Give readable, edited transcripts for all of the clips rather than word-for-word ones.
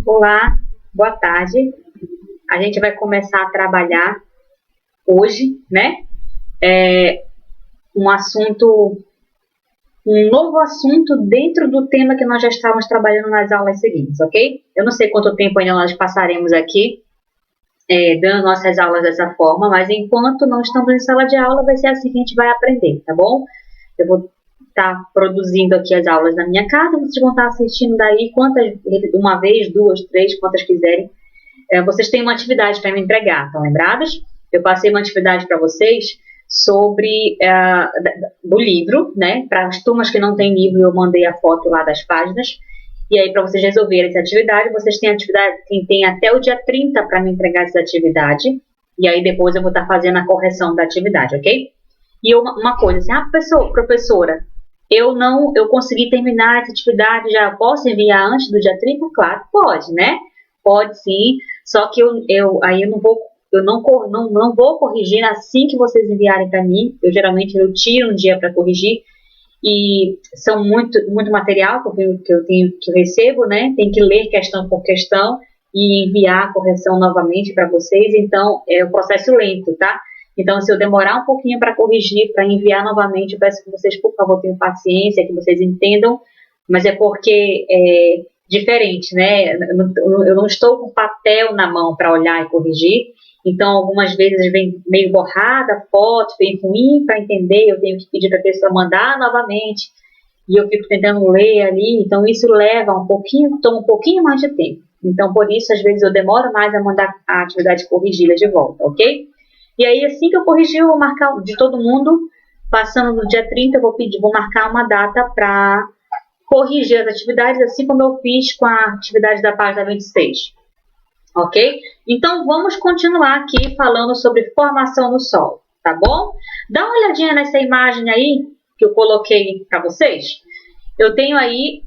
Olá, boa tarde. A gente vai começar a trabalhar hoje, né? Um novo assunto dentro do tema que nós já estávamos trabalhando nas aulas seguintes, ok? Eu não sei quanto tempo ainda nós passaremos aqui, dando nossas aulas dessa forma, mas enquanto não estamos em sala de aula, vai ser assim que a gente vai aprender, tá bom? Eu vou estar produzindo aqui as aulas na minha casa, vocês vão estar assistindo daí uma vez, duas, três, quantas quiserem. Vocês têm uma atividade para me entregar, estão lembrados? Eu passei uma atividade para vocês sobre do livro, né? Para as turmas que não têm livro, eu mandei a foto lá das páginas. E aí, para vocês resolverem essa atividade, vocês têm atividade, tem até o dia 30 para me entregar essa atividade. E aí, depois eu vou estar fazendo a correção da atividade, ok? E uma coisa assim, professora, eu consegui terminar essa atividade, já posso enviar antes do dia 30? Claro, pode, né? Pode sim, só que eu não vou corrigir assim que vocês enviarem para mim. Geralmente eu tiro um dia para corrigir e são muito material que eu recebo, né? Tem que ler questão por questão e enviar a correção novamente para vocês. Então é um processo lento, tá? Então, se eu demorar um pouquinho para corrigir, para enviar novamente, eu peço que vocês, por favor, tenham paciência, que vocês entendam, mas é porque é diferente, né? Eu não estou com papel na mão para olhar e corrigir, então, algumas vezes vem meio borrada a foto, vem ruim para entender, eu tenho que pedir para a pessoa mandar novamente, e eu fico tentando ler ali, então isso toma um pouquinho mais de tempo. Então, por isso, às vezes eu demoro mais a mandar a atividade corrigida de volta, ok? E aí, assim que eu corrigir, eu vou marcar de todo mundo, passando no dia 30, eu vou marcar uma data para corrigir as atividades, assim como eu fiz com a atividade da página 26. Ok? Então, vamos continuar aqui falando sobre formação no solo, tá bom? Dá uma olhadinha nessa imagem aí que eu coloquei para vocês. Eu tenho aí,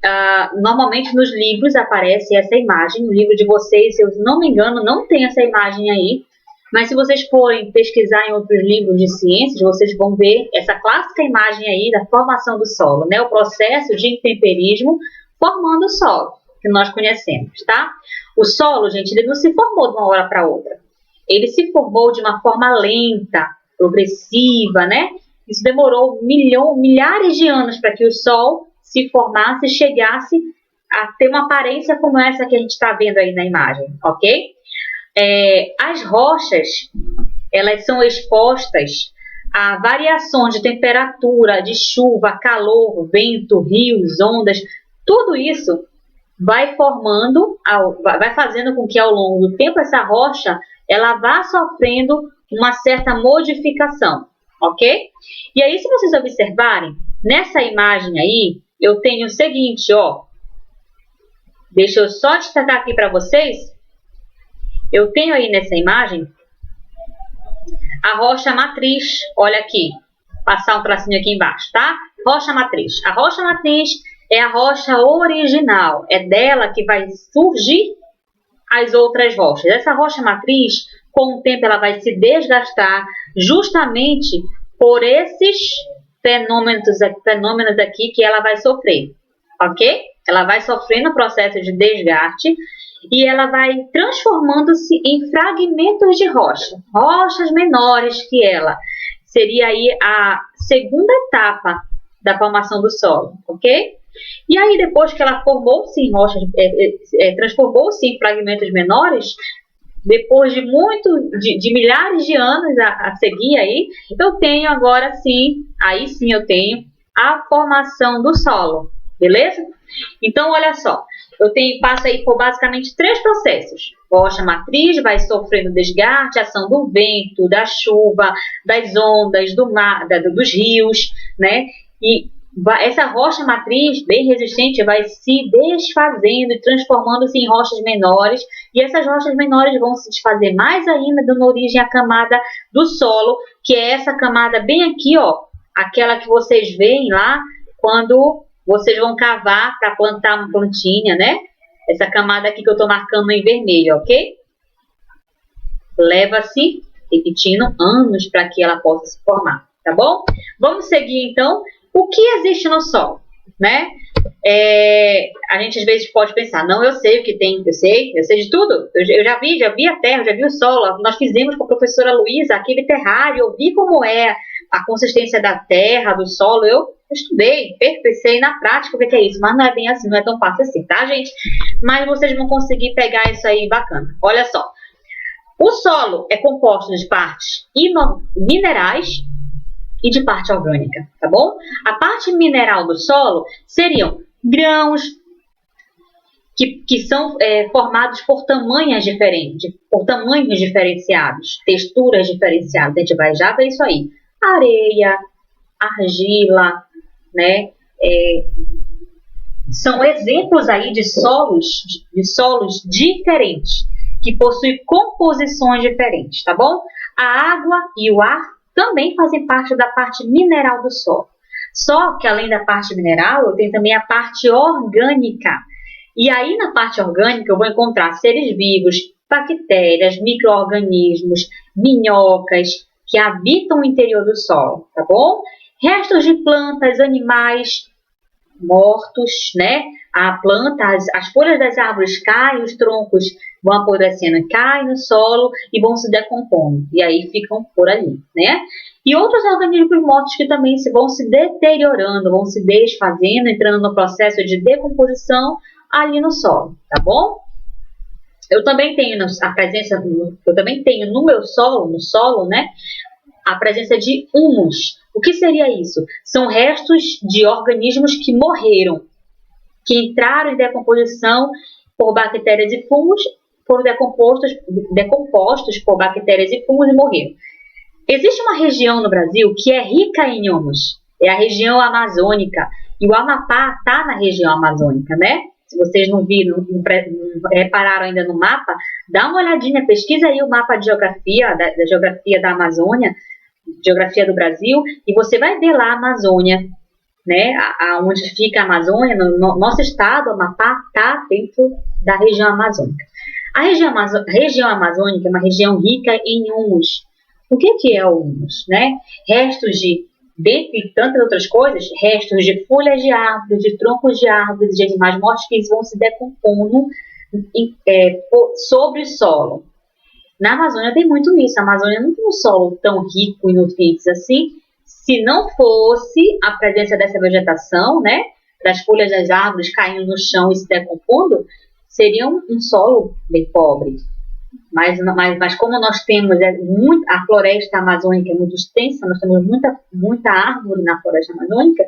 normalmente nos livros aparece essa imagem, no livro de vocês, se eu não me engano, não tem essa imagem aí. Mas se vocês forem pesquisar em outros livros de ciências, vocês vão ver essa clássica imagem aí da formação do solo, né? O processo de intemperismo formando o solo, que nós conhecemos, tá? O solo, gente, ele não se formou de uma hora para outra. Ele se formou de uma forma lenta, progressiva, né? Isso demorou milhares de anos para que o Sol se formasse e chegasse a ter uma aparência como essa que a gente está vendo aí na imagem, ok? As rochas, elas são expostas a variações de temperatura, de chuva, calor, vento, rios, ondas. Tudo isso vai fazendo com que ao longo do tempo essa rocha ela vá sofrendo uma certa modificação, ok? E aí, se vocês observarem, nessa imagem aí, eu tenho o seguinte, ó. Deixa eu só destacar aqui para vocês. Eu tenho aí nessa imagem a rocha matriz, olha aqui, passar um tracinho aqui embaixo, tá? Rocha matriz. A rocha matriz é a rocha original, é dela que vai surgir as outras rochas. Essa rocha matriz, com o tempo, ela vai se desgastar justamente por esses fenômenos aqui que ela vai sofrer, ok? Ela vai sofrendo o processo de desgaste e ela vai transformando-se em fragmentos de rochas menores que ela. Seria aí a segunda etapa da formação do solo, ok? E aí, depois que ela formou-se em rochas, transformou-se em fragmentos menores, depois de milhares de anos a seguir aí, eu tenho agora sim, aí sim eu tenho a formação do solo, beleza? Então, olha só, passo aí por basicamente 3 processos. Rocha matriz vai sofrendo desgaste, ação do vento, da chuva, das ondas, do mar, dos rios, né? E essa rocha matriz, bem resistente, vai se desfazendo e transformando-se em rochas menores. E essas rochas menores vão se desfazer mais ainda, dando origem à camada do solo, que é essa camada bem aqui, ó, aquela que vocês veem lá quando vocês vão cavar para plantar uma plantinha, né? Essa camada aqui que eu estou marcando em vermelho, ok? Leva-se, repetindo, anos para que ela possa se formar, tá bom? Vamos seguir, então. O que existe no solo, né? a gente às vezes pode pensar, não, eu sei o que tem, eu sei de tudo, eu já vi a terra, já vi o solo, nós fizemos com a professora Luísa aquele terrário, eu vi como é a consistência da terra, do solo, eu estudei, pensei na prática o que é isso, mas não é bem assim, não é tão fácil assim, tá, gente? Mas vocês vão conseguir pegar isso aí bacana. Olha só, o solo é composto de partes minerais e de parte orgânica, tá bom? A parte mineral do solo seriam grãos que são formados por tamanhos diferentes, por tamanhos diferenciados, texturas diferenciadas. A gente vai já ver isso aí. Areia, argila, né? São exemplos aí de solos diferentes, que possuem composições diferentes, tá bom? A água e o ar também fazem parte da parte mineral do solo. Só que além da parte mineral, eu tenho também a parte orgânica. E aí na parte orgânica eu vou encontrar seres vivos, bactérias, micro-organismos, minhocas que habitam o interior do solo, tá bom? Restos de plantas, animais mortos, né? A planta, as folhas das árvores caem, os troncos vão apodrecendo, caem no solo e vão se decompondo. E aí ficam por ali, né? E outros organismos mortos que também vão se deteriorando, vão se desfazendo, entrando no processo de decomposição ali no solo, tá bom? Eu também tenho a presença, no meu solo, né? A presença de humus. O que seria isso? São restos de organismos que morreram, que entraram em decomposição por bactérias e fungos, foram decompostos por bactérias e fungos e morreram. Existe uma região no Brasil que é rica em humus, é a região amazônica, e o Amapá está na região amazônica, né? Se vocês não viram, não repararam ainda no mapa, dá uma olhadinha, pesquisa aí o mapa de geografia, da geografia da Amazônia, geografia do Brasil, e você vai ver lá a Amazônia, né? Onde fica a Amazônia, no nosso estado, o Amapá está dentro da região amazônica. A região amazônica é uma região rica em humus. O que é o humus, né? Restos de, dentre tantas outras coisas, restos de folhas de árvores, de troncos de árvores, de animais mortos que vão se decompondo sobre o solo. Na Amazônia tem muito isso. A Amazônia não tem um solo tão rico em nutrientes assim, se não fosse a presença dessa vegetação, né, das folhas das árvores caindo no chão e se decompondo, seria um solo bem pobre. Mas como nós temos a floresta amazônica é muito extensa, nós temos muita árvore na floresta amazônica,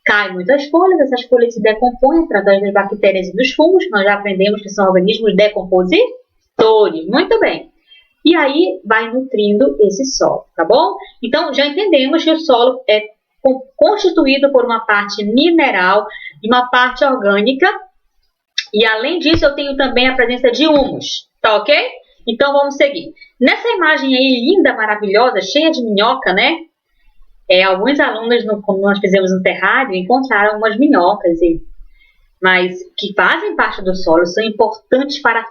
caem muitas folhas, essas folhas se decompõem através das bactérias e dos fungos, nós já aprendemos que são organismos decompositores. Muito bem. E aí vai nutrindo esse solo, tá bom? Então, já entendemos que o solo é constituído por uma parte mineral e uma parte orgânica. E, além disso, eu tenho também a presença de humus, tá ok? Então, vamos seguir. Nessa imagem aí, linda, maravilhosa, cheia de minhoca, né? Alguns alunos, quando nós fizemos um terrário, encontraram umas minhocas mas que fazem parte do solo, são importantes para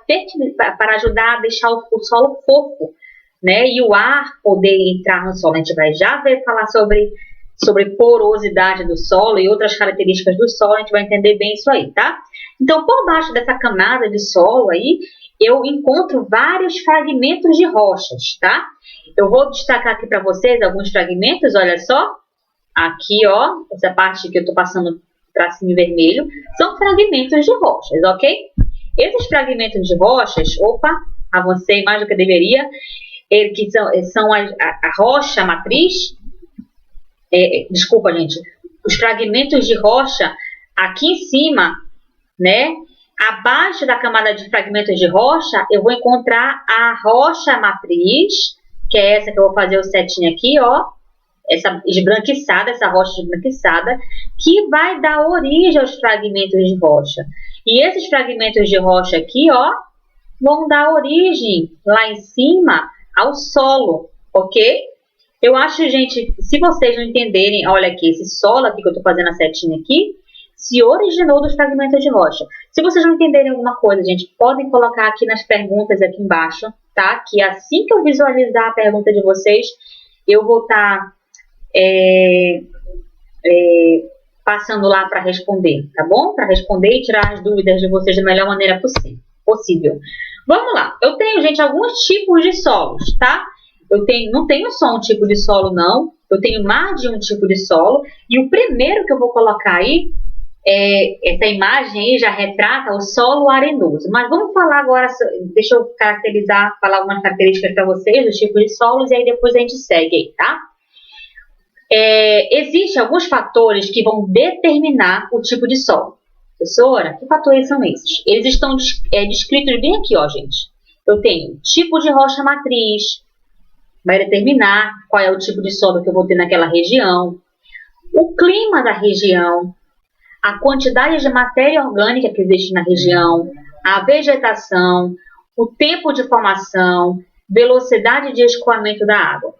ajudar a deixar o solo fofo, né? E o ar poder entrar no solo. A gente vai já falar sobre porosidade do solo e outras características do solo, a gente vai entender bem isso aí, tá? Então, por baixo dessa camada de solo aí, eu encontro vários fragmentos de rochas, tá? Eu vou destacar aqui para vocês alguns fragmentos, olha só. Aqui, ó, essa parte que eu tô passando tracinho vermelho, são fragmentos de rochas, ok? Esses fragmentos de rochas, avancei mais do que deveria, que são a rocha matriz, desculpa, gente, os fragmentos de rocha aqui em cima, né? Abaixo da camada de fragmentos de rocha, eu vou encontrar a rocha matriz, que é essa que eu vou fazer o setinho aqui, ó. Essa esbranquiçada, essa rocha esbranquiçada, que vai dar origem aos fragmentos de rocha. E esses fragmentos de rocha aqui, ó, vão dar origem lá em cima ao solo, ok? Eu acho, gente, se vocês não entenderem, olha aqui, esse solo aqui que eu tô fazendo a setinha aqui, se originou dos fragmentos de rocha. Se vocês não entenderem alguma coisa, gente, podem colocar aqui nas perguntas aqui embaixo, tá? Que assim que eu visualizar a pergunta de vocês, eu vou estar passando lá para responder, tá bom? Para responder e tirar as dúvidas de vocês da melhor maneira possível. Vamos lá. Eu tenho, gente, alguns tipos de solos, tá? Não tenho só um tipo de solo, não. Eu tenho mais de um tipo de solo. E o primeiro que eu vou colocar aí, essa imagem aí já retrata o solo arenoso. Mas vamos falar agora, deixa eu falar algumas características para vocês dos tipos de solos e aí depois a gente segue aí, tá? Existem alguns fatores que vão determinar o tipo de solo. Professora, que fatores são esses? Eles estão descritos bem aqui, ó, gente. Eu tenho tipo de rocha matriz, vai determinar qual é o tipo de solo que eu vou ter naquela região, o clima da região, a quantidade de matéria orgânica que existe na região, a vegetação, o tempo de formação, velocidade de escoamento da água.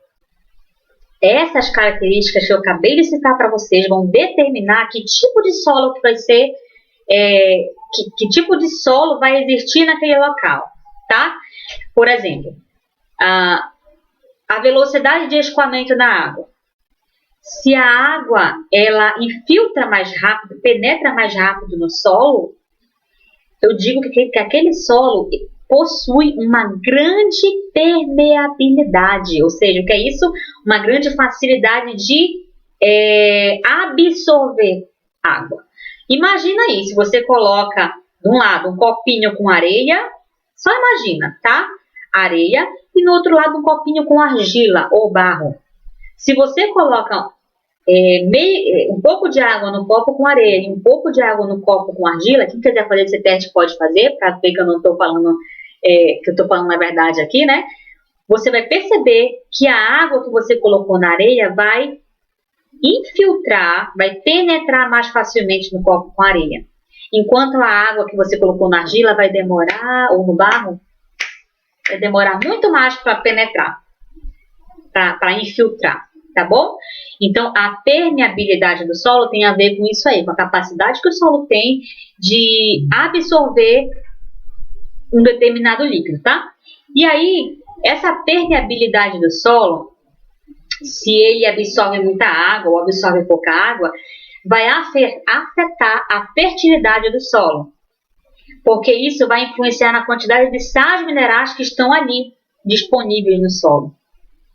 Essas características que eu acabei de citar para vocês vão determinar que tipo de solo que vai ser, que tipo de solo vai existir naquele local, tá? Por exemplo, a velocidade de escoamento da água. Se a água ela infiltra mais rápido, penetra mais rápido no solo, eu digo que aquele solo possui uma grande permeabilidade, ou seja, o que é isso? Uma grande facilidade de absorver água. Imagina aí, se você coloca de um lado um copinho com areia, só imagina, tá? Areia, e no outro lado um copinho com argila ou barro. Se você coloca um pouco de água no copo com areia e um pouco de água no copo com argila, quem quiser fazer esse teste pode fazer, para ver que eu não estou falando, que eu estou falando na verdade aqui, né? Você vai perceber que a água que você colocou na areia vai infiltrar, vai penetrar mais facilmente no copo com areia. Enquanto a água que você colocou na argila vai demorar, ou no barro, vai demorar muito mais para penetrar, para infiltrar, tá bom? Então, a permeabilidade do solo tem a ver com isso aí, com a capacidade que o solo tem de absorver um determinado líquido, tá? E aí, essa permeabilidade do solo, se ele absorve muita água ou absorve pouca água, vai afetar a fertilidade do solo. Porque isso vai influenciar na quantidade de sais minerais que estão ali disponíveis no solo,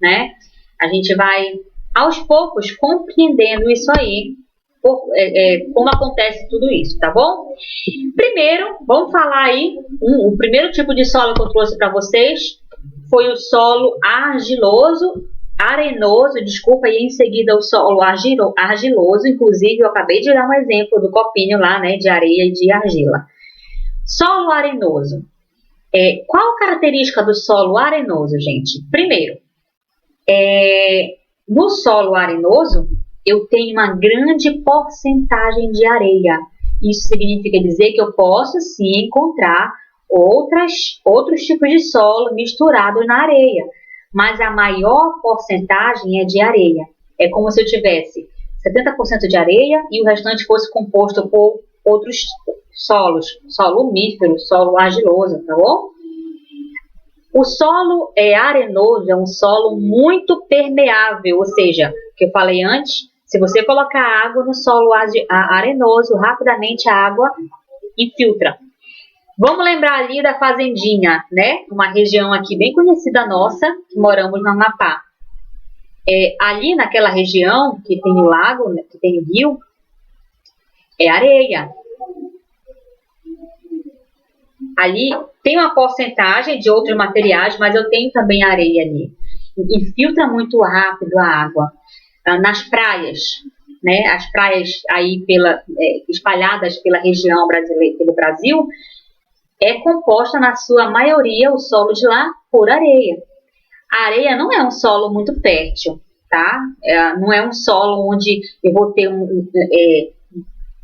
né? A gente vai, aos poucos, compreendendo isso aí, como acontece tudo isso, tá bom? Primeiro, vamos falar aí, o primeiro tipo de solo que eu trouxe para vocês foi o solo arenoso, desculpa, e em seguida o solo argiloso, inclusive eu acabei de dar um exemplo do copinho lá, né, de areia e de argila. Solo arenoso. Qual a característica do solo arenoso, gente? Primeiro, no solo arenoso, eu tenho uma grande porcentagem de areia. Isso significa dizer que eu posso sim encontrar outros tipos de solo misturados na areia, mas a maior porcentagem é de areia. É como se eu tivesse 70% de areia e o restante fosse composto por outros solos, solo umífero, solo argiloso, tá bom? O solo arenoso é um solo muito permeável, ou seja, o que eu falei antes, se você colocar água no solo arenoso, rapidamente a água infiltra. Vamos lembrar ali da fazendinha, né? Uma região aqui bem conhecida nossa, que moramos no Amapá. Ali naquela região que tem o lago, que tem o rio, é areia. Ali tem uma porcentagem de outros materiais, mas eu tenho também areia ali. Infiltra muito rápido a água. Nas praias, né? As praias aí espalhadas pela região brasileira, pelo Brasil, é composta na sua maioria o solo de lá por areia. A areia não é um solo muito fértil, tá? Não é um solo onde eu vou ter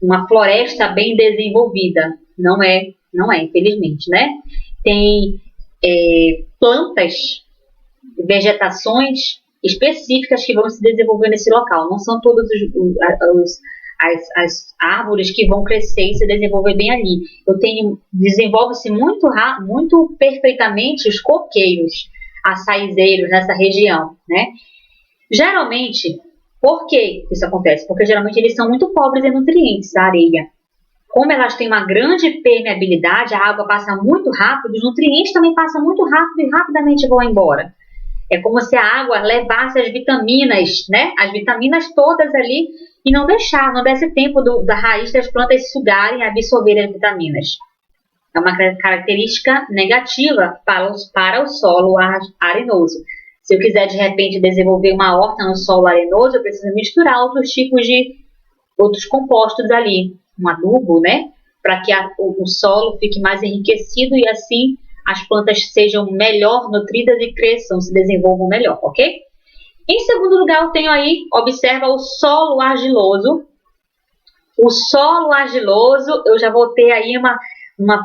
uma floresta bem desenvolvida. Não é, infelizmente, né? Tem plantas, vegetações específicas que vão se desenvolver nesse local. Não são todas as árvores que vão crescer e se desenvolver bem ali. Desenvolve-se muito perfeitamente os coqueiros, açaizeiros nessa região, né? Geralmente, Por que isso acontece? Porque geralmente eles são muito pobres em nutrientes, a areia. Como elas têm uma grande permeabilidade, a água passa muito rápido, os nutrientes também passam muito rápido e rapidamente vão embora. É como se a água levasse as vitaminas, né? As vitaminas todas ali e não desse tempo da raiz das plantas sugarem e absorverem as vitaminas. É uma característica negativa para o solo arenoso. Se eu quiser, de repente, desenvolver uma horta no solo arenoso, eu preciso misturar outros compostos ali, um adubo, né? Para que o solo fique mais enriquecido e assim as plantas sejam melhor nutridas e cresçam, se desenvolvam melhor, ok? Em segundo lugar, eu tenho aí, observa o solo argiloso. O solo argiloso, eu já vou ter aí uma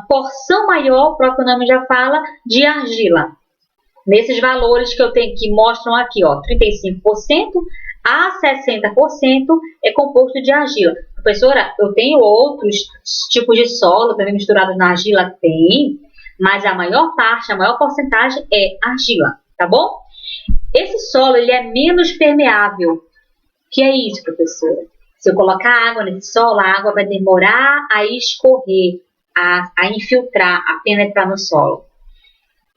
porção maior, o próprio nome já fala, de argila. Nesses valores que eu tenho que mostram aqui, ó, 35% a 60% é composto de argila. Professora, eu tenho outros tipos de solo também misturados na argila? Tem, mas a maior parte, a maior porcentagem é argila, tá bom? Esse solo, ele é menos permeável. O que é isso, professora? Se eu colocar água nesse solo, a água vai demorar a escorrer, a infiltrar, a penetrar no solo.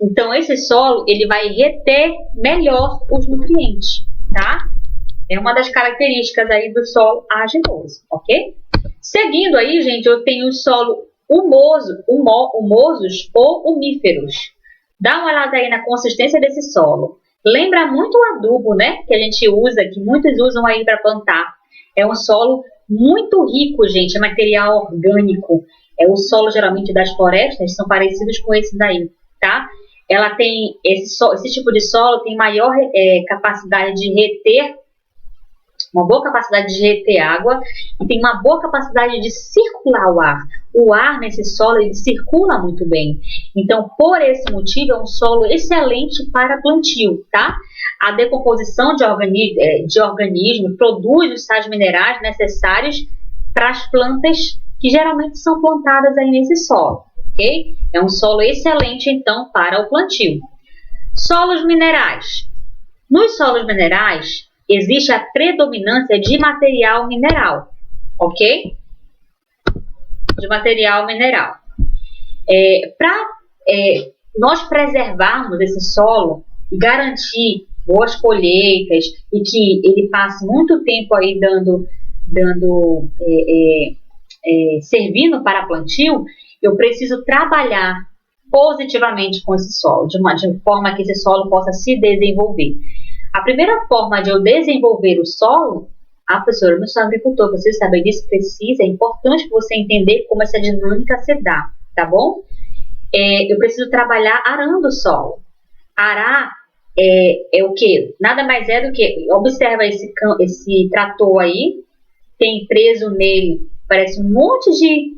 Então, esse solo, ele vai reter melhor os nutrientes, tá? É uma das características aí do solo argiloso, ok? Seguindo aí, gente, eu tenho o solo humosos ou umíferos. Dá uma olhada aí na consistência desse solo. Lembra muito o adubo, né? Que a gente usa, que muitos usam aí para plantar. É um solo muito rico, gente, em material orgânico. É o solo, geralmente, das florestas, são parecidos com esse daí, tá? Ela tem, esse tipo de solo tem maior capacidade de reter, uma boa capacidade de reter água e tem uma boa capacidade de circular o ar. O ar nesse solo, ele circula muito bem. Então, por esse motivo, é um solo excelente para plantio, tá? A decomposição de organismo produz os sais minerais necessários para as plantas que geralmente são plantadas aí nesse solo, ok? É um solo excelente, então, para o plantio. Solos minerais. Nos solos minerais, existe a predominância de material mineral, ok? De material mineral. Para nós preservarmos esse solo e garantir boas colheitas e que ele passe muito tempo aí servindo para plantio, eu preciso trabalhar positivamente com esse solo, de forma que esse solo possa se desenvolver. A primeira forma de eu desenvolver o solo, professora, eu não sou agricultor, preciso saber disso, é importante você entender como essa dinâmica se dá, tá bom? Eu preciso trabalhar arando o solo. Arar é o que? Nada mais é do que, observa esse trator aí, tem preso nele, parece um monte de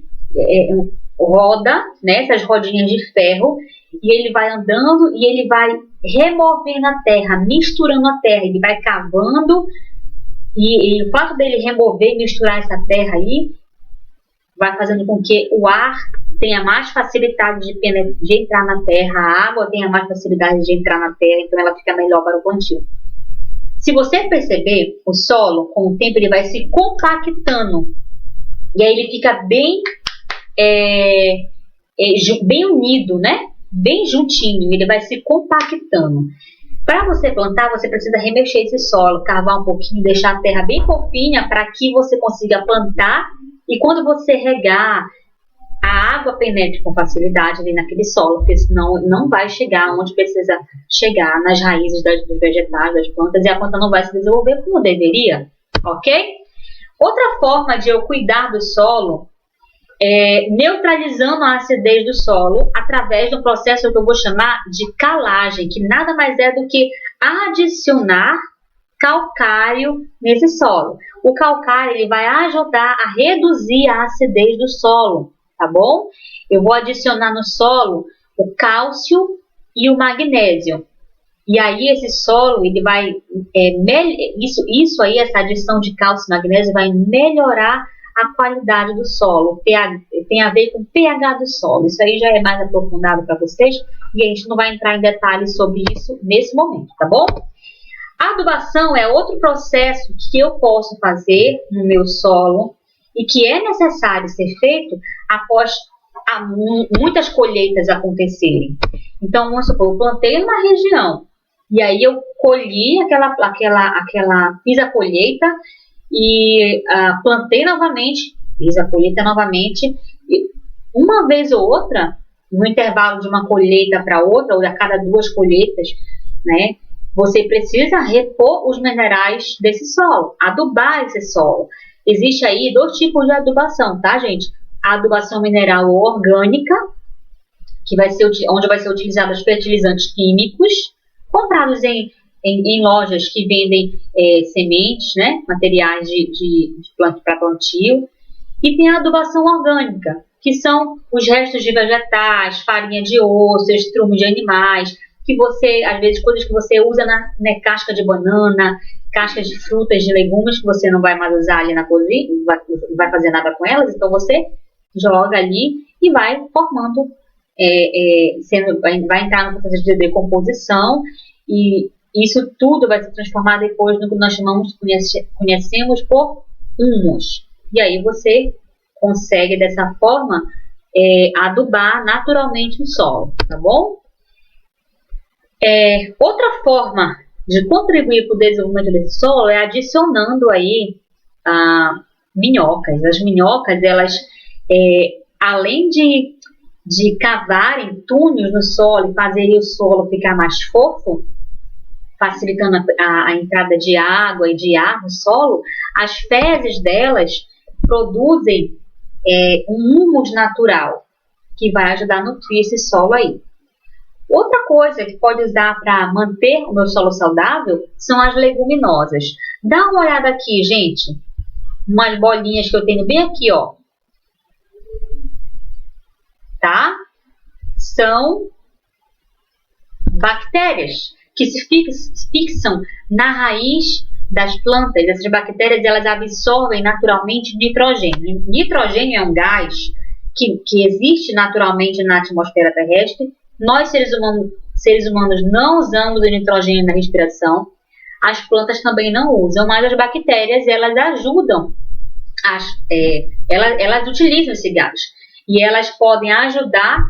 roda, né, essas rodinhas de ferro, e ele vai andando e ele vai removendo a terra, misturando a terra, ele vai cavando e o fato dele remover e misturar essa terra aí vai fazendo com que o ar tenha mais facilidade de entrar na terra, a água tenha mais facilidade de entrar na terra, então ela fica melhor para o plantio. Se você perceber, o solo, com o tempo, ele vai se compactando e aí ele fica bem unido, né? Bem juntinho, ele vai se compactando. Para você plantar, você precisa remexer esse solo, cavar um pouquinho, deixar a terra bem fofinha para que você consiga plantar e quando você regar, a água penetre com facilidade ali naquele solo, porque senão não vai chegar onde precisa chegar, nas raízes dos vegetais, das plantas, e a planta não vai se desenvolver como deveria, ok? Outra forma de eu cuidar do solo neutralizando a acidez do solo através do processo que eu vou chamar de calagem, que nada mais é do que adicionar calcário nesse solo. O calcário ele vai ajudar a reduzir a acidez do solo, tá bom? Eu vou adicionar no solo o cálcio e o magnésio. E aí esse solo, ele vai, essa adição de cálcio e magnésio vai melhorar a qualidade do solo, tem a ver com o pH do solo. Isso aí já é mais aprofundado para vocês e a gente não vai entrar em detalhes sobre isso nesse momento, tá bom? A adubação é outro processo que eu posso fazer no meu solo e que é necessário ser feito após muitas colheitas acontecerem. Então, vamos supor, eu plantei numa região e aí eu colhi fiz a colheita e plantei novamente, fiz a colheita novamente, e uma vez ou outra, no intervalo de uma colheita para outra, ou a cada 2 colheitas, né, você precisa repor os minerais desse solo, adubar esse solo. Existe aí 2 tipos de adubação, tá, gente? A adubação mineral orgânica, que onde vai ser utilizados fertilizantes químicos, comprados em lojas que vendem sementes, né, materiais para plantio. E tem a adubação orgânica, que são os restos de vegetais, farinha de osso, estrume de animais, que você, às vezes, coisas que você usa na casca de banana, cascas de frutas, de legumes, que você não vai mais usar ali na cozinha, não vai fazer nada com elas, então você joga ali e vai formando, vai entrar no processo de decomposição, e isso tudo vai se transformar depois no que nós conhecemos por humus. E aí você consegue, dessa forma, adubar naturalmente o solo, tá bom? Outra forma de contribuir para o desenvolvimento desse solo é adicionando aí minhocas. As minhocas, elas, além de cavarem túneis no solo e fazerem o solo ficar mais fofo, facilitando a entrada de água e de ar no solo, as fezes delas produzem um humus natural que vai ajudar a nutrir esse solo aí. Outra coisa que pode usar para manter o meu solo saudável são as leguminosas. Dá uma olhada aqui, gente. Umas bolinhas que eu tenho bem aqui, ó. Tá? São bactérias que se fixam na raiz das plantas. Essas bactérias, elas absorvem naturalmente nitrogênio. Nitrogênio é um gás que existe naturalmente na atmosfera terrestre. Nós, seres humanos, não usamos o nitrogênio na respiração. As plantas também não usam, mas as bactérias, elas ajudam, elas utilizam esse gás. E elas podem ajudar,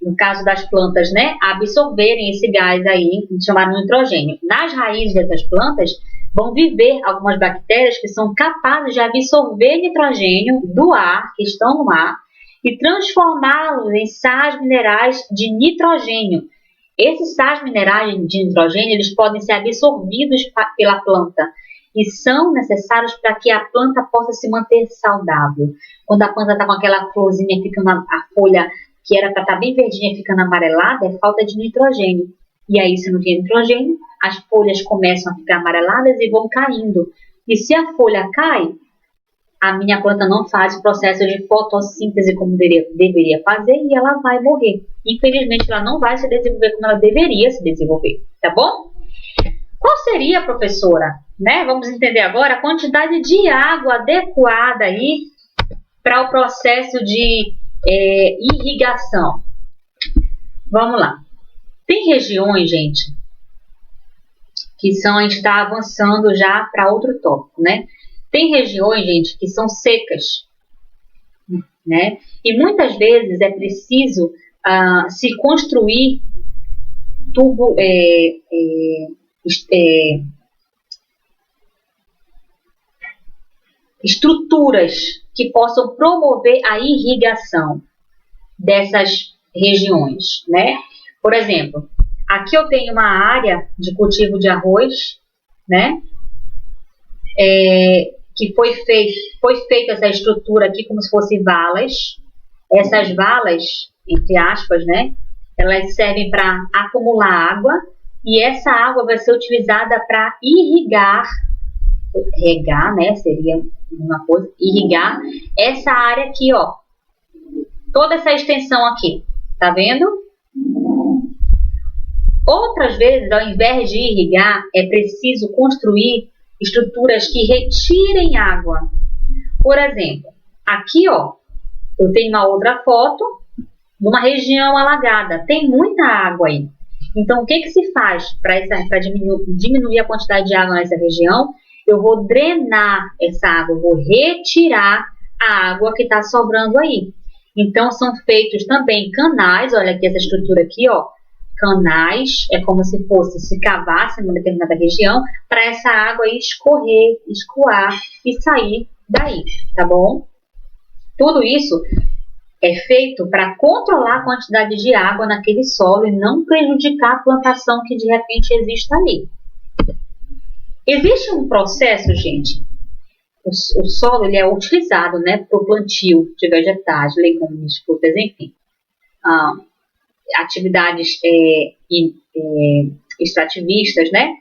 no caso das plantas, né, a absorverem esse gás aí, chamado nitrogênio. Nas raízes dessas plantas vão viver algumas bactérias que são capazes de absorver nitrogênio do ar, que estão no ar, e transformá-los em sais minerais de nitrogênio. Esses sais minerais de nitrogênio, eles podem ser absorvidos pela planta e são necessários para que a planta possa se manter saudável. Quando a planta está com aquela florzinha, ficando a folha que era para estar bem verdinha, ficando amarelada, é falta de nitrogênio. E aí, se não tem nitrogênio, as folhas começam a ficar amareladas e vão caindo. E se a folha cai, a minha planta não faz o processo de fotossíntese como deveria fazer e ela vai morrer. Infelizmente, ela não vai se desenvolver como ela deveria se desenvolver, tá bom? Qual seria, professora, né? Vamos entender agora a quantidade de água adequada aí para o processo de irrigação. Vamos lá. Tem regiões, gente, que a gente está avançando já para outro tópico, né? Tem regiões, gente, que são secas, né? E muitas vezes é preciso se construir estruturas que possam promover a irrigação dessas regiões, né? Por exemplo, aqui eu tenho uma área de cultivo de arroz, né? Que foi feita essa estrutura aqui como se fossem valas. Essas valas, entre aspas, né? Elas servem para acumular água e essa água vai ser utilizada para regar, né? Seria uma coisa, irrigar essa área aqui, ó. Toda essa extensão aqui, tá vendo? Outras vezes, ao invés de irrigar, é preciso construir estruturas que retirem água. Por exemplo, aqui, ó, eu tenho uma outra foto de uma região alagada. Tem muita água aí. Então, o que se faz para diminuir a quantidade de água nessa região? Eu vou drenar essa água, vou retirar a água que está sobrando aí. Então, são feitos também canais, olha aqui essa estrutura aqui, ó. Canais, é como se se cavasse em uma determinada região, para essa água aí escorrer, escoar e sair daí, tá bom? Tudo isso é feito para controlar a quantidade de água naquele solo e não prejudicar a plantação que de repente existe ali. Existe um processo, gente, o solo ele é utilizado, né, para o plantio de vegetais, legumes, frutas, enfim. Atividades extrativistas, né?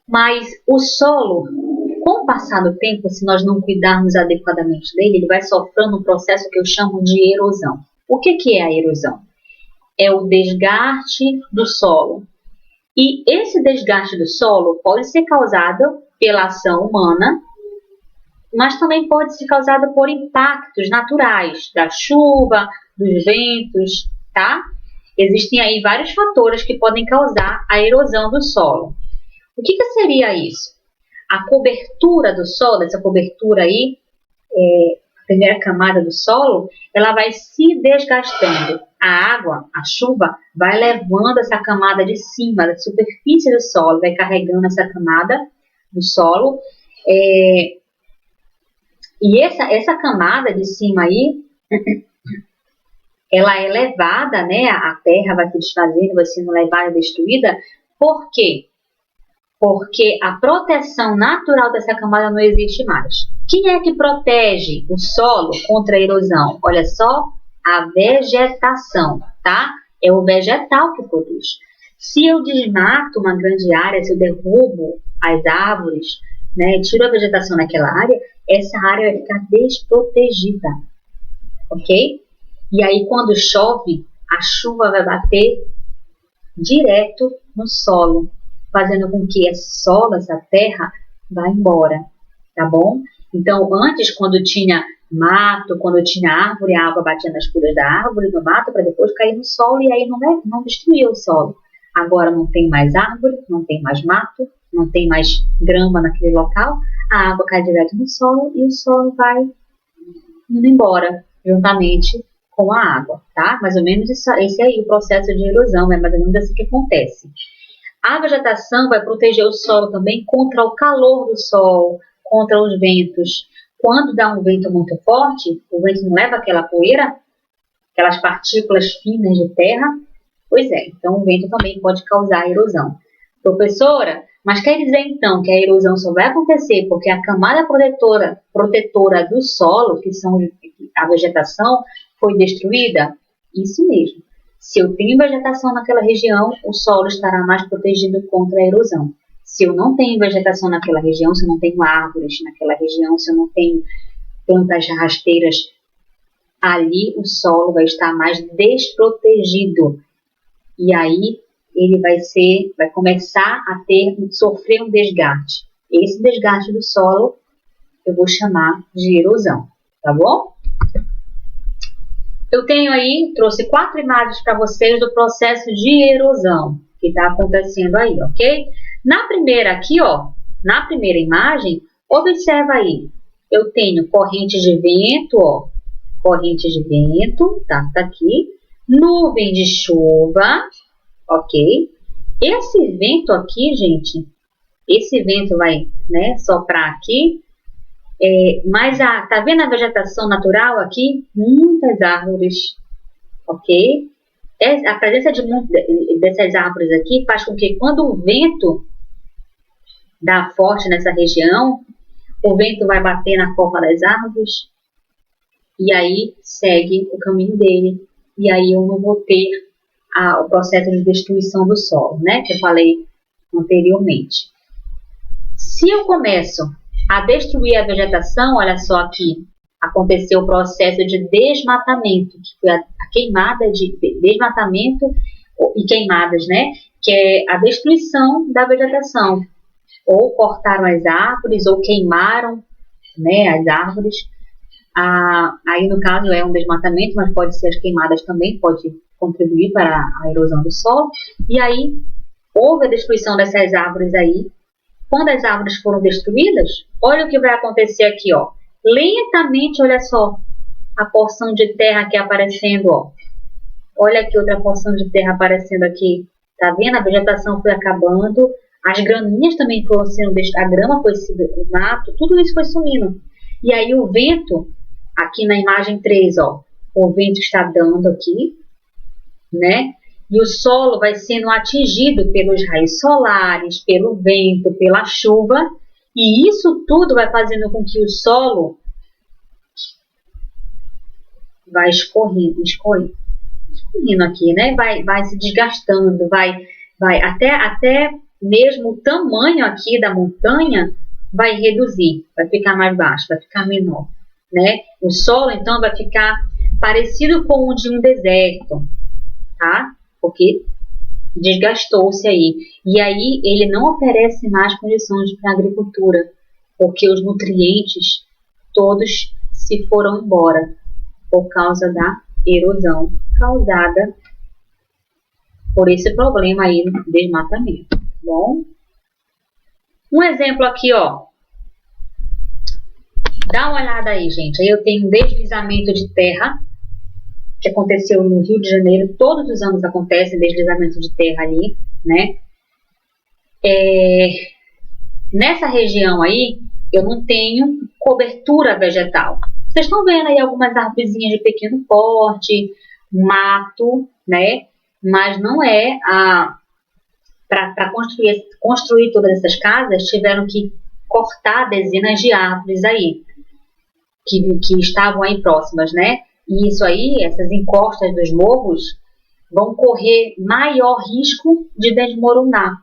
Mas o solo, com o passar do tempo, se nós não cuidarmos adequadamente dele, ele vai sofrendo um processo que eu chamo de erosão. O que é a erosão? É o desgaste do solo. E esse desgaste do solo pode ser causado pela ação humana, mas também pode ser causado por impactos naturais, da chuva, dos ventos, tá? Existem aí vários fatores que podem causar a erosão do solo. O que seria isso? A cobertura do solo, essa cobertura aí, a primeira camada do solo, ela vai se desgastando. A água, a chuva, vai levando essa camada de cima, da superfície do solo, vai carregando essa camada do solo. E essa camada de cima aí, ela é levada, né? A terra vai se desfazendo, vai sendo levada e destruída. Por quê? Porque a proteção natural dessa camada não existe mais. Quem é que protege o solo contra a erosão? Olha só, a vegetação, tá? É o vegetal que produz. Se eu desmato uma grande área, se eu derrubo as árvores, né, tiro a vegetação naquela área, essa área vai ficar desprotegida, ok? E aí, quando chove, a chuva vai bater direto no solo, fazendo com que esse solo, essa terra, vá embora, tá bom? Então, antes, quando tinha mato, quando tinha árvore, a água batia nas folhas da árvore, no mato, para depois cair no solo, e aí não destruía o solo. Agora não tem mais árvore, não tem mais mato, não tem mais grama naquele local, a água cai direto no solo e o solo vai indo embora, juntamente com a água, tá? Mais ou menos esse aí, o processo de erosão, é mais ou menos assim que acontece. A vegetação vai proteger o solo também contra o calor do sol, contra os ventos. Quando dá um vento muito forte, o vento não leva aquela poeira, aquelas partículas finas de terra? Pois é, então o vento também pode causar erosão. Professora, mas quer dizer então que a erosão só vai acontecer porque a camada protetora do solo, que são a vegetação, foi destruída? Isso mesmo. Se eu tenho vegetação naquela região, o solo estará mais protegido contra a erosão. Se eu não tenho vegetação naquela região, se eu não tenho árvores naquela região, se eu não tenho plantas rasteiras, ali o solo vai estar mais desprotegido. E aí ele vai começar a sofrer um desgaste. Esse desgaste do solo eu vou chamar de erosão, tá bom? Eu tenho aí, trouxe 4 imagens para vocês do processo de erosão que está acontecendo aí, ok? Na primeira aqui, ó, na primeira imagem, observa aí, eu tenho corrente de vento, ó, corrente de vento, tá aqui, nuvem de chuva, ok? Esse vento aqui, gente, esse vento vai, né, soprar aqui, mas tá vendo a vegetação natural aqui? Muitas árvores, ok? A presença dessas árvores aqui faz com que quando o vento dá forte nessa região, o vento vai bater na copa das árvores e aí segue o caminho dele. E aí eu não vou ter o processo de destruição do solo, né? Que eu falei anteriormente. Se eu começo a destruir a vegetação, olha só aqui, aconteceu o processo de desmatamento, que foi a queimada de desmatamento e queimadas, né? Que é a destruição da vegetação. Ou cortaram as árvores, ou queimaram, né, as árvores. Aí, no caso, é um desmatamento, mas pode ser as queimadas também, pode contribuir para a erosão do solo. E aí, houve a destruição dessas árvores aí. Quando as árvores foram destruídas, olha o que vai acontecer aqui, ó. Lentamente, olha só, a porção de terra aqui aparecendo, ó. Olha aqui outra porção de terra aparecendo aqui. Tá vendo? A vegetação foi acabando. As graminhas também foram sendo a grama foi sendo, o mato, tudo isso foi sumindo. E aí o vento, aqui na imagem 3, ó, o vento está dando aqui, né? E o solo vai sendo atingido pelos raios solares, pelo vento, pela chuva. E isso tudo vai fazendo com que o solo vai escorrendo aqui, né? Vai se desgastando, vai até mesmo o tamanho aqui da montanha vai reduzir, vai ficar mais baixo, vai ficar menor, né? O solo, então, vai ficar parecido com o de um deserto, tá? Porque desgastou-se aí. E aí ele não oferece mais condições para a agricultura, porque os nutrientes todos se foram embora por causa da erosão causada por esse problema aí do desmatamento. Bom, um exemplo aqui, ó. Dá uma olhada aí, gente. Aí eu tenho um deslizamento de terra que aconteceu no Rio de Janeiro. Todos os anos acontece deslizamento de terra ali, né? Nessa região aí, eu não tenho cobertura vegetal. Vocês estão vendo aí algumas árvorezinhas de pequeno porte, mato, né? Mas não é para construir todas essas casas, tiveram que cortar dezenas de árvores aí, que estavam aí próximas, né? E isso aí, essas encostas dos morros, vão correr maior risco de desmoronar,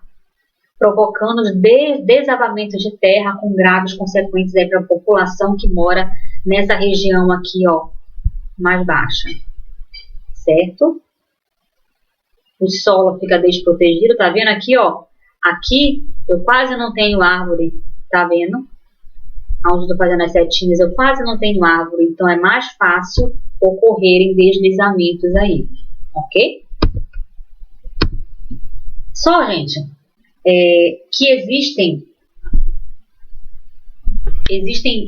provocando desabamentos de terra com graves consequências aí para a população que mora nessa região aqui, ó, mais baixa, certo? O solo fica desprotegido, tá vendo aqui, ó? Aqui eu quase não tenho árvore, tá vendo? Onde eu tô fazendo as setinhas, eu quase não tenho árvore, então é mais fácil ocorrerem deslizamentos aí, ok? Só, gente, que existem,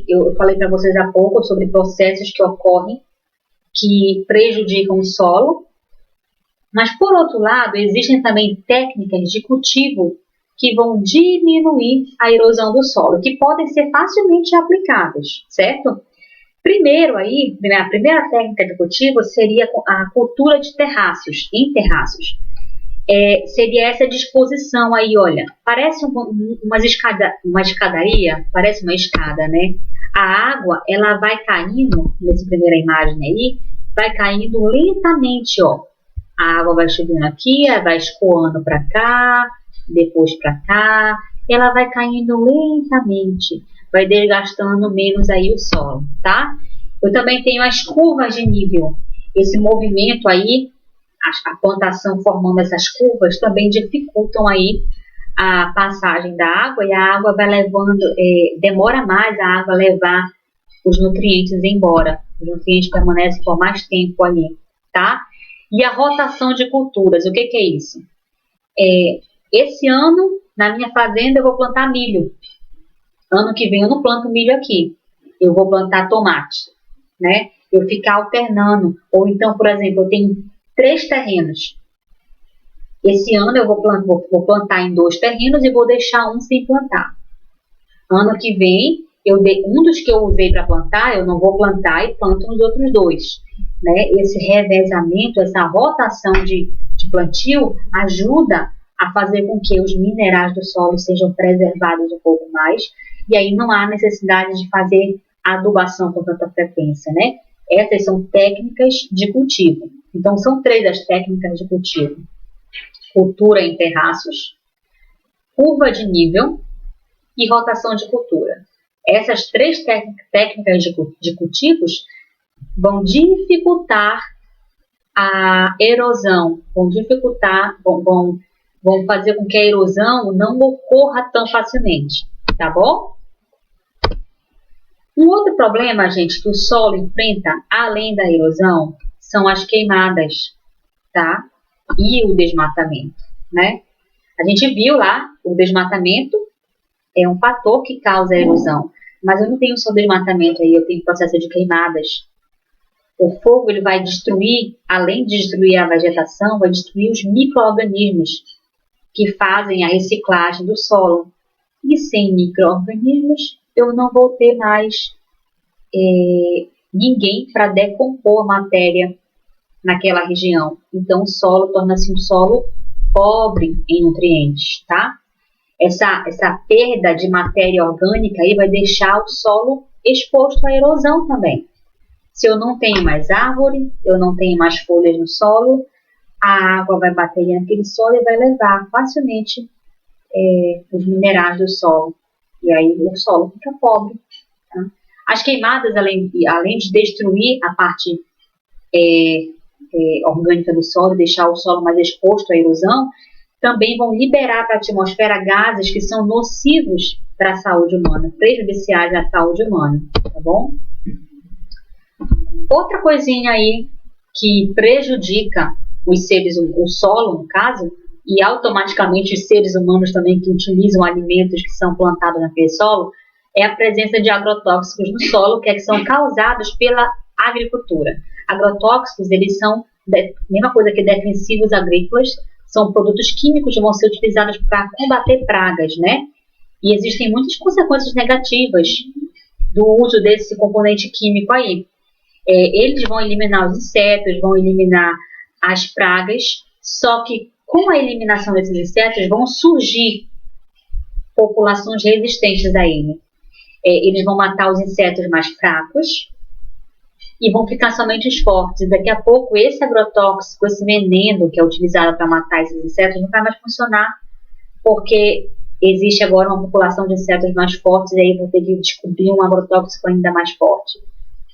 eu falei para vocês há pouco sobre processos que ocorrem que prejudicam o solo, mas, por outro lado, existem também técnicas de cultivo que vão diminuir a erosão do solo, que podem ser facilmente aplicáveis, certo? Primeiro aí, a primeira técnica de cultivo seria a cultura de terraços, em terraços. Seria essa disposição aí, olha, parece uma escadaria, parece uma escada, né? A água, ela vai caindo, nessa primeira imagem aí, vai caindo lentamente, ó. A água vai subindo aqui, vai escoando para cá, depois para cá, ela vai caindo lentamente, vai desgastando menos aí o solo, tá? Eu também tenho as curvas de nível. Esse movimento aí, a plantação formando essas curvas, também dificultam aí a passagem da água, e a água vai levando, demora mais a água levar os nutrientes embora. Os nutrientes permanecem por mais tempo ali, tá? E a rotação de culturas, o que é isso? Esse ano, na minha fazenda, eu vou plantar milho. Ano que vem eu não planto milho aqui. Eu vou plantar tomate, né? Eu ficar alternando. Ou então, por exemplo, eu tenho 3 terrenos. Esse ano eu vou plantar em 2 terrenos e vou deixar um sem plantar. Ano que vem, um dos que eu usei para plantar, eu não vou plantar e planto nos outros 2. Né? Esse revezamento, essa rotação de plantio ajuda a fazer com que os minerais do solo sejam preservados um pouco mais, e aí não há necessidade de fazer adubação com tanta frequência, né? Essas são técnicas de cultivo. Então, são 3 as técnicas de cultivo: cultura em terraços, curva de nível e rotação de cultura. Essas 3 técnicas de cultivos vão dificultar a erosão, vão fazer com que a erosão não ocorra tão facilmente, tá bom? Um outro problema, gente, que o solo enfrenta, além da erosão, são as queimadas. tá? E o desmatamento, né? A gente viu lá, o desmatamento é um fator que causa a erosão, mas eu não tenho só desmatamento aí, eu tenho processo de queimadas. O fogo ele vai destruir, além de destruir a vegetação, vai destruir os micro-organismos que fazem a reciclagem do solo. E sem micro-organismos, eu não vou ter mais ninguém para decompor a matéria naquela região. Então, o solo torna-se um solo pobre em nutrientes, tá? Essa perda de matéria orgânica aí vai deixar o solo exposto à erosão também. Se eu não tenho mais árvore, eu não tenho mais folhas no solo, a água vai bater naquele solo e vai levar facilmente os minerais do solo. E aí o solo fica pobre. Tá? As queimadas, além de destruir a parte orgânica do solo, deixar o solo mais exposto à erosão, também vão liberar para a atmosfera gases que são nocivos para a saúde humana, prejudiciais à saúde humana, tá bom? Outra coisinha aí que prejudica os seres, o solo no caso, e automaticamente os seres humanos também que utilizam alimentos que são plantados naquele solo, é a presença de agrotóxicos no solo, que são causados pela agricultura. Agrotóxicos, eles são mesma coisa que defensivos agrícolas, são produtos químicos que vão ser utilizados para combater pragas, né? E existem muitas consequências negativas do uso desse componente químico aí. Eles vão eliminar os insetos, vão eliminar as pragas, só que com a eliminação desses insetos vão surgir populações resistentes a ele. Eles vão matar os insetos mais fracos e vão ficar somente os fortes. E daqui a pouco esse agrotóxico, esse veneno que é utilizado para matar esses insetos não vai mais funcionar, porque existe agora uma população de insetos mais fortes e aí vão ter que descobrir um agrotóxico ainda mais forte.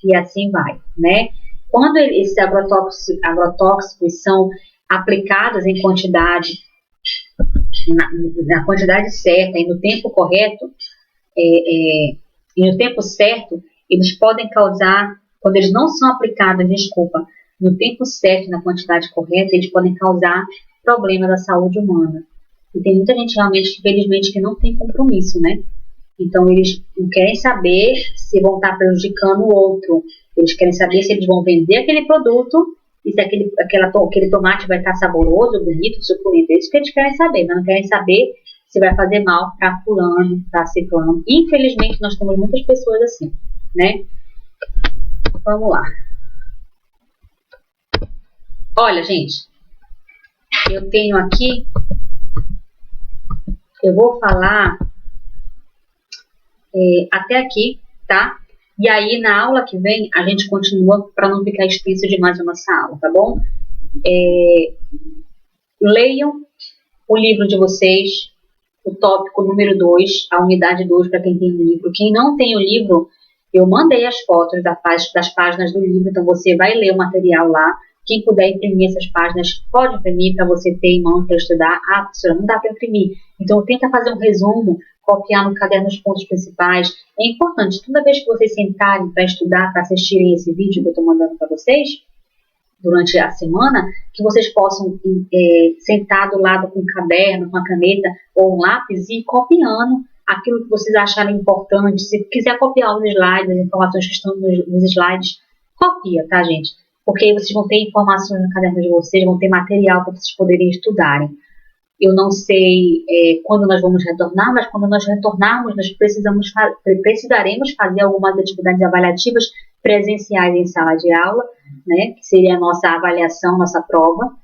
E assim vai, né? Quando esses agrotóxicos são aplicados em quantidade, na quantidade certa e no tempo correto, e no tempo certo, eles podem causar, quando eles não são aplicados, no tempo certo, na quantidade correta, eles podem causar problemas à saúde humana. E tem muita gente realmente, infelizmente, que não tem compromisso, né? Então, eles não querem saber se vão estar prejudicando o outro. Eles querem saber se eles vão vender aquele produto e se aquele tomate vai estar saboroso, bonito, suculento. É isso que eles querem saber, mas não querem saber se vai fazer mal para fulano, para ciclano. Infelizmente, nós temos muitas pessoas assim, né? Vamos lá. Olha, gente, eu tenho aqui, eu vou falar até aqui, tá? E aí, na aula que vem, a gente continua para não ficar extenso demais a nossa aula, tá bom? Leiam o livro de vocês, o tópico número 2, a unidade 2 para quem tem o livro. Quem não tem o livro, eu mandei as fotos das páginas do livro, então você vai ler o material lá. Quem puder imprimir essas páginas, pode imprimir para você ter em mãos para estudar. Ah, professora, não dá para imprimir. Então, tenta fazer um resumo, copiar no caderno os pontos principais. É importante, toda vez que vocês sentarem para estudar, para assistirem esse vídeo que eu estou mandando para vocês, durante a semana, que vocês possam sentar do lado com um caderno, com a caneta ou um lápis e ir copiando aquilo que vocês acharem importante. Se quiser copiar os slides, as informações que estão nos slides, copia, tá, gente? Porque aí vocês vão ter informações no caderno de vocês, vão ter material para vocês poderem estudarem. Eu não sei quando nós vamos retornar, mas quando nós retornarmos, nós precisaremos fazer algumas atividades avaliativas presenciais em sala de aula, né, que seria a nossa avaliação, nossa prova.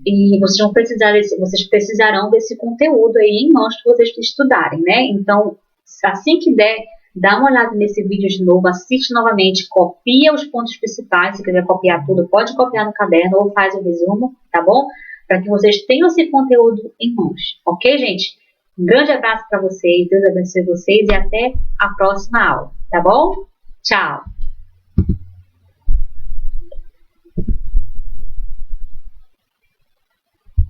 E vocês precisarão desse conteúdo aí em mãos para vocês estudarem, né? Então, assim que der, dá uma olhada nesse vídeo de novo, assiste novamente, copia os pontos principais, se quiser copiar tudo, pode copiar no caderno ou faz o resumo, tá bom? Para que vocês tenham esse conteúdo em mãos, ok, gente? Um grande abraço para vocês, Deus abençoe vocês e até a próxima aula, tá bom? Tchau!